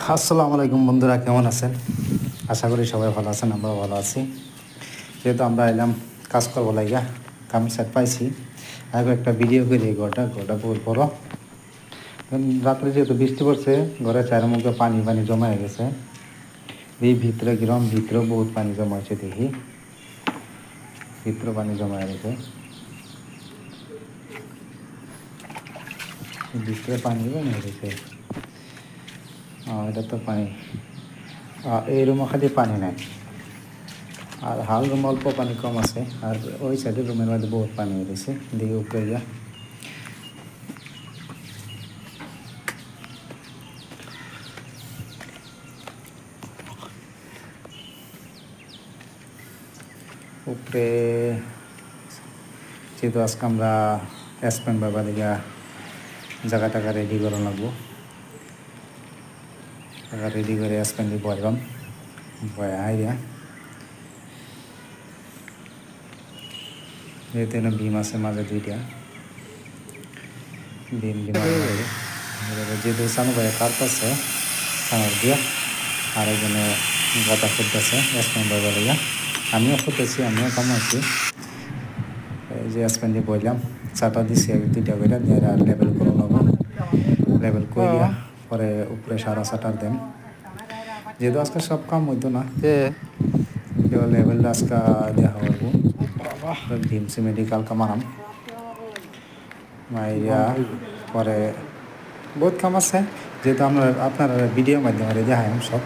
আসসালামু আলাইকুম বন্ধুরা, কেমন আছেন? আশা করি সবাই ভালো আছেন, আমরাও ভালো আছি। যেহেতু আমরা এলাম কাজ করবো লাইগা, কামি সেট পাইছি। আগে একটা ভিডিও করি, ঘরটা বহুত বড়। রাত্রে যেহেতু বৃষ্টি পড়ছে, ঘরের চারের মুখে পানি পানি জমা হয়ে গেছে। এই ভিতরে গ্রাম ভিতরেও বহুত পানি জমা হয়েছে, দেখি ভিতরে পানি জমা হয়ে গেছে। ভিতরে পানি জমা হয়ে গেছে। এটা তো পানি, এই রুমে খালি পানি নাই, আর হাল রুম অল্প পানি কম আছে, আর ওই সাইডের রুমের মধ্যে বহুত পানি হয়ে গেছে। দিকে উপরে গিয়া উপরে যেহেতু আজকে আমরা স্পেন্ড বাবা দিকে জায়গা টাকা রেডি করা লাগবো। জায়গা রেডি করে স্পেন্ডি বয়লাম, বয় আইয়া যেহেতু এখানে বিম আছে মাঝে দুইটা বিম যেহেতু সানু ভাই কাটতেছে সানোর দিয়া, আর একজনে গাতা ফুটতেছে স্পেন্ড বাবা দিকে। আমিও ফুটেছি, আমিও কামাইছি। এই যে স্পেন্ডি বইলাম, চাটা দিছি দুইটা করে দিয়ে আর লেবেল করে নেবো। লেবেল কইয়া পরে উপরে সারা চাটার দেন। যেহেতু আজকে সব কাম হইতো না, লেবেলটা আজকে দেওয়া পারবো। ভিমসি মেডিকেল কামারাম মাইয়া পরে বহুত কাম আছে, যেহেতু আপনারা ভিডিওর মাধ্যমে দেখাইম সব।